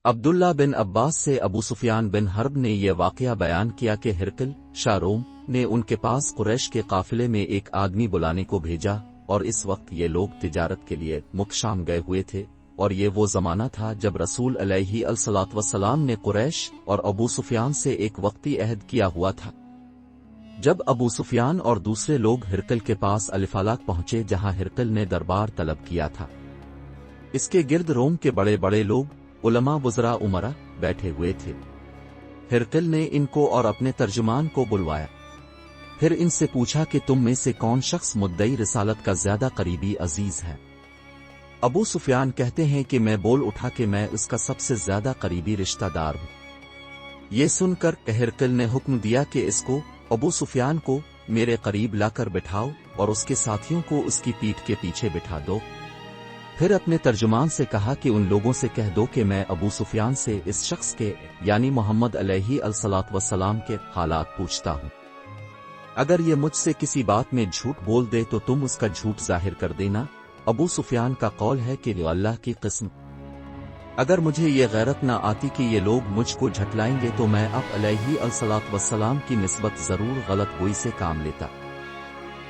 عبداللہ بن عباس سے ابو سفیان بن حرب نے یہ واقعہ بیان کیا کہ ہرقل شاہ روم نے ان کے پاس قریش کے قافلے میں ایک آدمی بلانے کو بھیجا، اور اس وقت یہ لوگ تجارت کے لیے مکہ شام گئے ہوئے تھے، اور یہ وہ زمانہ تھا جب رسول علیہ الصلوۃ والسلام نے قریش اور ابو سفیان سے ایک وقتی عہد کیا ہوا تھا۔ جب ابو سفیان اور دوسرے لوگ ہرقل کے پاس الفلاق پہنچے جہاں ہرقل نے دربار طلب کیا تھا، اس کے گرد روم کے بڑے بڑے لوگ، علماء، وزراء، امراء بیٹھے ہوئے تھے۔ ہرقل نے ان کو اور اپنے ترجمان کو بلوایا، پھر ان سے پوچھا کہ تم میں سے کون شخص مدعی رسالت کا زیادہ قریبی عزیز ہے؟ ابو سفیان کہتے ہیں کہ میں بول اٹھا کہ میں اس کا سب سے زیادہ قریبی رشتہ دار ہوں۔ یہ سن کر ہرقل نے حکم دیا کہ اس کو، ابو سفیان کو، میرے قریب لا کر بٹھاؤ اور اس کے ساتھیوں کو اس کی پیٹھ کے پیچھے بٹھا دو۔ پھر اپنے ترجمان سے کہا کہ ان لوگوں سے کہہ دو کہ میں ابو سفیان سے اس شخص کے یعنی محمد علیہ الصلوۃ والسلام کے حالات پوچھتا ہوں۔ اگر یہ مجھ سے کسی بات میں جھوٹ بول دے تو تم اس کا جھوٹ ظاہر کر دینا۔ ابو سفیان کا قول ہے کہ اللہ کی قسم، اگر مجھے یہ غیرت نہ آتی کہ یہ لوگ مجھ کو جھٹلائیں گے تو میں اب علیہ الصلوۃ والسلام کی نسبت ضرور غلط گوئی سے کام لیتا۔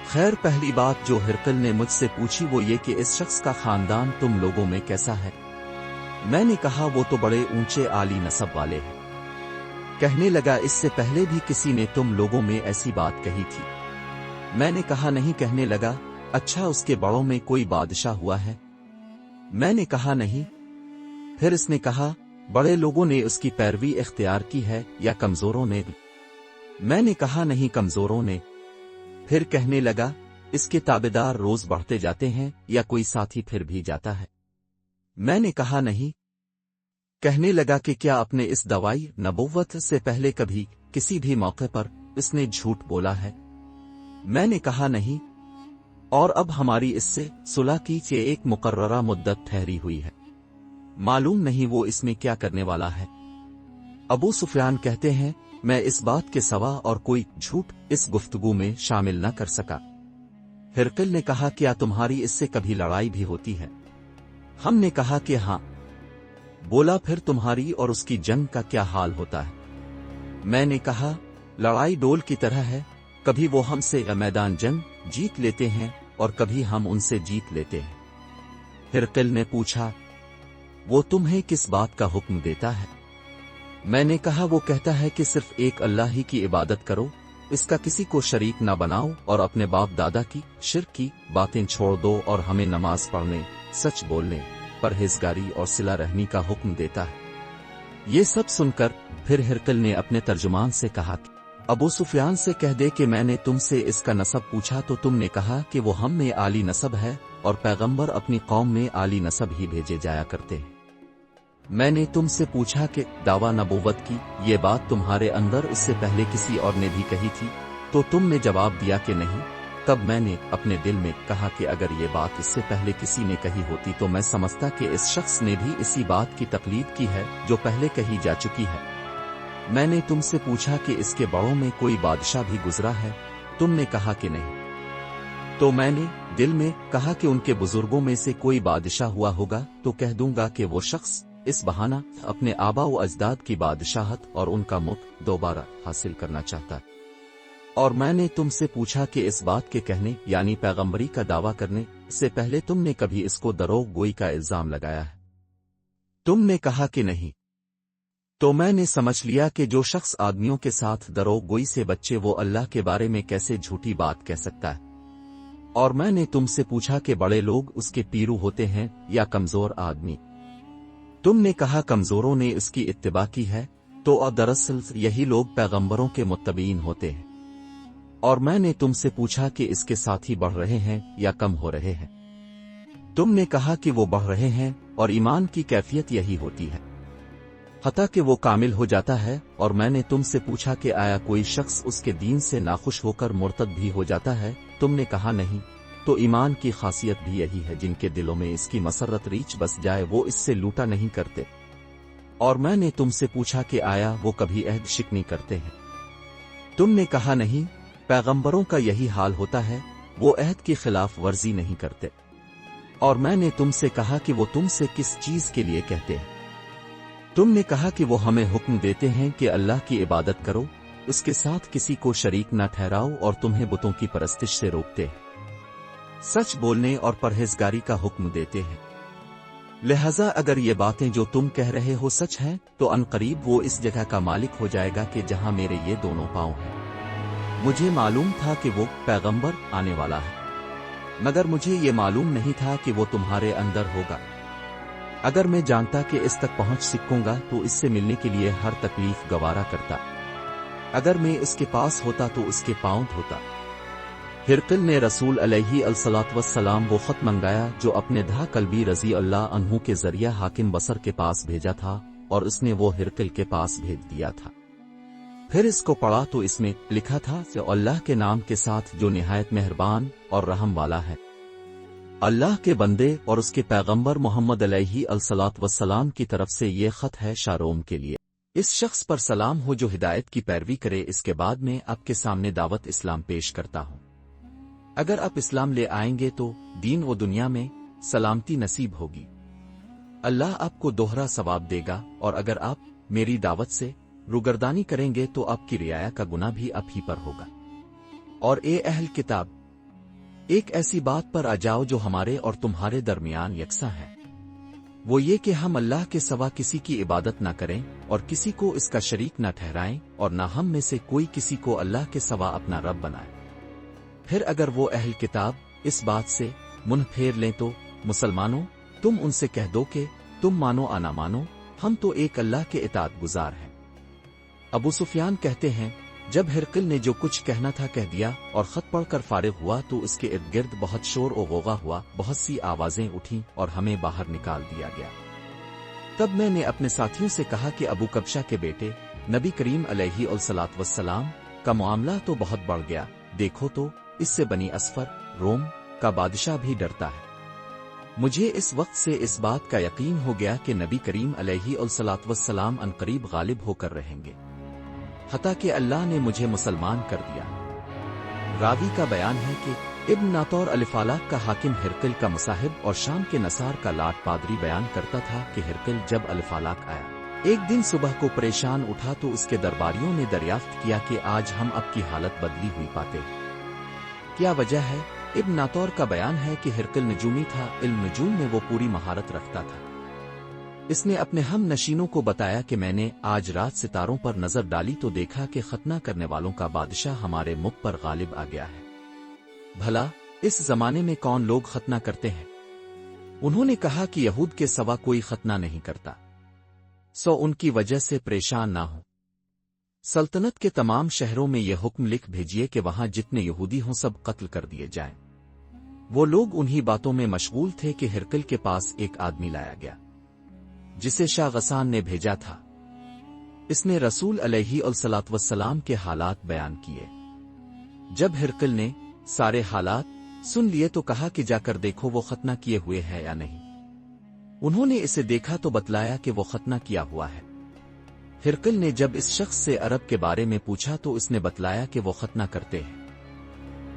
خیر، پہلی بات جو ہرقل نے مجھ سے پوچھی وہ یہ کہ اس شخص کا خاندان تم لوگوں میں کیسا ہے؟ میں نے کہا وہ تو بڑے اونچے عالی نسب والے ہیں۔ کہنے لگا اس سے پہلے بھی کسی نے تم لوگوں میں ایسی بات کہی تھی؟ میں نے کہا نہیں۔ کہنے لگا اچھا اس کے بڑوں میں کوئی بادشاہ ہوا ہے؟ میں نے کہا نہیں۔ پھر اس نے کہا بڑے لوگوں نے اس کی پیروی اختیار کی ہے یا کمزوروں نے؟ میں نے کہا نہیں، کمزوروں نے۔ پھر کہنے لگا اس کے تابعدار روز بڑھتے جاتے ہیں یا کوئی ساتھی پھر بھی جاتا ہے؟ میں نے کہا نہیں۔ کہنے لگا کہ کیا اپنے اس دعوی نبوت سے پہلے کبھی کسی بھی موقع پر اس نے جھوٹ بولا ہے؟ میں نے کہا نہیں۔ اور اب ہماری اس سے صلح کی ایک مقررہ مدت ٹھہری ہوئی ہے، معلوم نہیں وہ اس میں کیا کرنے والا ہے۔ ابو سفیان کہتے ہیں میں اس بات کے سوا اور کوئی جھوٹ اس گفتگو میں شامل نہ کر سکا۔ ہرقل نے کہا کیا تمہاری اس سے کبھی لڑائی بھی ہوتی ہے؟ ہم نے کہا کہ ہاں۔ بولا پھر تمہاری اور اس کی جنگ کا کیا حال ہوتا ہے؟ میں نے کہا لڑائی ڈول کی طرح ہے، کبھی وہ ہم سے میدان جنگ جیت لیتے ہیں اور کبھی ہم ان سے جیت لیتے ہیں۔ ہرقل نے پوچھا وہ تمہیں کس بات کا حکم دیتا ہے؟ میں نے کہا وہ کہتا ہے کہ صرف ایک اللہ ہی کی عبادت کرو، اس کا کسی کو شریک نہ بناؤ، اور اپنے باپ دادا کی شرک کی باتیں چھوڑ دو، اور ہمیں نماز پڑھنے، سچ بولنے، پرہیزگاری اور صلہ رحمی کا حکم دیتا ہے۔ یہ سب سن کر پھر ہرقل نے اپنے ترجمان سے کہا کہ ابو سفیان سے کہہ دے کہ میں نے تم سے اس کا نسب پوچھا تو تم نے کہا کہ وہ ہم میں عالی نسب ہے، اور پیغمبر اپنی قوم میں عالی نسب ہی بھیجے جایا کرتے ہیں۔ میں نے تم سے پوچھا کہ دعویٰ نبوت کی یہ بات تمہارے اندر اس سے پہلے کسی اور نے بھی کہی تھی تو تم نے جواب دیا کہ نہیں۔ تب میں نے اپنے دل میں کہا کہ اگر یہ بات اس سے پہلے کسی نے کہی ہوتی تو میں سمجھتا کہ اس شخص نے بھی اسی بات کی تقلید کی ہے جو پہلے کہی جا چکی ہے۔ میں نے تم سے پوچھا کہ اس کے بڑوں میں کوئی بادشاہ بھی گزرا ہے؟ تم نے کہا کہ نہیں۔ تو میں نے دل میں کہا کہ ان کے بزرگوں میں سے کوئی بادشاہ ہوا ہوگا تو کہہ دوں گا کہ وہ شخص اس بہانہ اپنے آبا و اجداد کی بادشاہت اور ان کا ملک دوبارہ حاصل کرنا چاہتا ہے۔ اور میں نے تم سے پوچھا کہ اس بات کے کہنے یعنی پیغمبری کا دعویٰ کرنے سے پہلے تم نے کبھی اس کو دروغ گوئی کا الزام لگایا ہے؟ تم نے کہا کہ نہیں۔ تو میں نے سمجھ لیا کہ جو شخص آدمیوں کے ساتھ دروغ گوئی سے بچے وہ اللہ کے بارے میں کیسے جھوٹی بات کہہ سکتا ہے۔ اور میں نے تم سے پوچھا کہ بڑے لوگ اس کے پیرو ہوتے ہیں یا کمزور آدمی؟ تم نے کہا کمزوروں نے اس کی اتباع کی ہے، تو دراصل یہی لوگ پیغمبروں کے متبعین ہوتے ہیں۔ اور میں نے تم سے پوچھا کہ اس کے ساتھی بڑھ رہے ہیں یا کم ہو رہے ہیں؟ تم نے کہا کہ وہ بڑھ رہے ہیں، اور ایمان کی کیفیت یہی ہوتی ہے حتیٰ کہ وہ کامل ہو جاتا ہے۔ اور میں نے تم سے پوچھا کہ آیا کوئی شخص اس کے دین سے ناخوش ہو کر مرتد بھی ہو جاتا ہے؟ تم نے کہا نہیں۔ تو ایمان کی خاصیت بھی یہی ہے، جن کے دلوں میں اس کی مسرت ریچھ بس جائے وہ اس سے لوٹا نہیں کرتے۔ اور میں نے تم سے پوچھا کہ آیا وہ کبھی عہد شکنی کرتے ہیں؟ تم نے کہا نہیں۔ پیغمبروں کا یہی حال ہوتا ہے، وہ عہد کی خلاف ورزی نہیں کرتے۔ اور میں نے تم سے کہا کہ وہ تم سے کس چیز کے لیے کہتے ہیں؟ تم نے کہا کہ وہ ہمیں حکم دیتے ہیں کہ اللہ کی عبادت کرو، اس کے ساتھ کسی کو شریک نہ ٹھہراؤ، اور تمہیں بتوں کی پرستش سے روکتے ہیں، سچ بولنے اور پرہیزگاری کا حکم دیتے ہیں۔ لہذا اگر یہ باتیں جو تم کہہ رہے ہو سچ ہیں تو عنقریب وہ اس جگہ کا مالک ہو جائے گا کہ جہاں میرے یہ دونوں پاؤں ہیں۔ مجھے معلوم تھا کہ وہ پیغمبر آنے والا ہے، مگر مجھے یہ معلوم نہیں تھا کہ وہ تمہارے اندر ہوگا۔ اگر میں جانتا کہ اس تک پہنچ سکوں گا تو اس سے ملنے کے لیے ہر تکلیف گوارا کرتا، اگر میں اس کے پاس ہوتا تو اس کے پاؤں دھوتا۔ ہرقل نے رسول علیہ السلام وہ خط منگایا جو اپنے دھا کلبی رضی اللہ عنہ کے ذریعہ حاکم بصر کے پاس بھیجا تھا، اور اس نے وہ ہرقل کے پاس بھیج دیا تھا۔ پھر اس کو پڑھا تو اس میں لکھا تھا کہ اللہ کے نام کے ساتھ جو نہایت مہربان اور رحم والا ہے۔ اللہ کے بندے اور اس کے پیغمبر محمد علیہ السلام کی طرف سے یہ خط ہے شاروم کے لیے۔ اس شخص پر سلام ہو جو ہدایت کی پیروی کرے، اس کے بعد میں آپ کے سامنے دعوت اسلام پیش کرتا ہوں۔ اگر آپ اسلام لے آئیں گے تو دین و دنیا میں سلامتی نصیب ہوگی، اللہ آپ کو دوہرا ثواب دے گا، اور اگر آپ میری دعوت سے روگردانی کریں گے تو آپ کی رعایا کا گناہ بھی آپ ہی پر ہوگا۔ اور اے اہل کتاب، ایک ایسی بات پر آ جاؤ جو ہمارے اور تمہارے درمیان یکساں ہے، وہ یہ کہ ہم اللہ کے سوا کسی کی عبادت نہ کریں اور کسی کو اس کا شریک نہ ٹھہرائیں، اور نہ ہم میں سے کوئی کسی کو اللہ کے سوا اپنا رب بنائے۔ پھر اگر وہ اہل کتاب اس بات سے منہ پھیر لیں تو مسلمانوں، تم ان سے کہہ دو کہ تم مانو آنا مانو، ہم تو ایک اللہ کے اطاعت گزار ہیں۔ ابو سفیان کہتے ہیں جب ہرقل نے جو کچھ کہنا تھا کہہ دیا اور خط پڑھ کر فارغ ہوا تو اس کے ارد گرد بہت شور و غوغا ہوا، بہت سی آوازیں اٹھیں اور ہمیں باہر نکال دیا گیا۔ تب میں نے اپنے ساتھیوں سے کہا کہ ابو کبشہ کے بیٹے نبی کریم علیہ السلام کا معاملہ تو بہت بڑھ گیا، دیکھو تو اس سے بنی اسفر روم کا بادشاہ بھی ڈرتا ہے۔ مجھے اس وقت سے اس بات کا یقین ہو گیا کہ نبی کریم علیہ السلام عنقریب غالب ہو کر رہیں گے، حتیٰ کہ اللہ نے مجھے مسلمان کر دیا۔ راوی کا بیان ہے کہ ابن ناطور الفالاق کا حاکم ہرقل کا مصاحب اور شام کے نصار کا لاٹ پادری بیان کرتا تھا کہ ہرقل جب الفالاق آیا ایک دن صبح کو پریشان اٹھا تو اس کے درباریوں نے دریافت کیا کہ آج ہم اب کی حالت بدلی ہوئی پاتے ہیں، کیا وجہ ہے؟ ابن ناطور کا بیان ہے کہ ہرقل نجومی تھا، علم نجوم میں وہ پوری مہارت رکھتا تھا۔ اس نے اپنے ہم نشینوں کو بتایا کہ میں نے آج رات ستاروں پر نظر ڈالی تو دیکھا کہ ختنہ کرنے والوں کا بادشاہ ہمارے ملک پر غالب آ گیا ہے۔ بھلا اس زمانے میں کون لوگ ختنہ کرتے ہیں؟ انہوں نے کہا کہ یہود کے سوا کوئی ختنہ نہیں کرتا، سو ان کی وجہ سے پریشان نہ ہو۔ سلطنت کے تمام شہروں میں یہ حکم لکھ بھیجیے کہ وہاں جتنے یہودی ہوں سب قتل کر دیے جائیں۔ وہ لوگ انہی باتوں میں مشغول تھے کہ ہرقل کے پاس ایک آدمی لایا گیا جسے شاہ غسان نے بھیجا تھا۔ اس نے رسول علیہ السلام کے حالات بیان کیے۔ جب ہرقل نے سارے حالات سن لیے تو کہا کہ جا کر دیکھو وہ ختنہ کیے ہوئے ہے یا نہیں۔ انہوں نے اسے دیکھا تو بتلایا کہ وہ ختنہ کیا ہوا ہے۔ ہرقل نے جب اس شخص سے عرب کے بارے میں پوچھا تو اس نے بتلایا کہ وہ ختنہ کرتے ہیں۔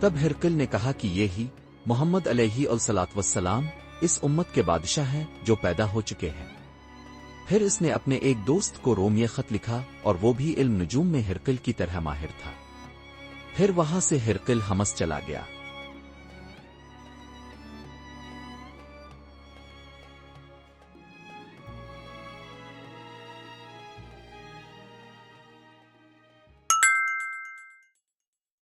تب ہرقل نے کہا کہ یہ ہی محمد علیہ السلام اس امت کے بادشاہ ہیں جو پیدا ہو چکے ہیں۔ پھر اس نے اپنے ایک دوست کو روم یہ خط لکھا، اور وہ بھی علم نجوم میں ہرقل کی طرح ماہر تھا۔ پھر وہاں سے ہرقل حمص چلا گیا۔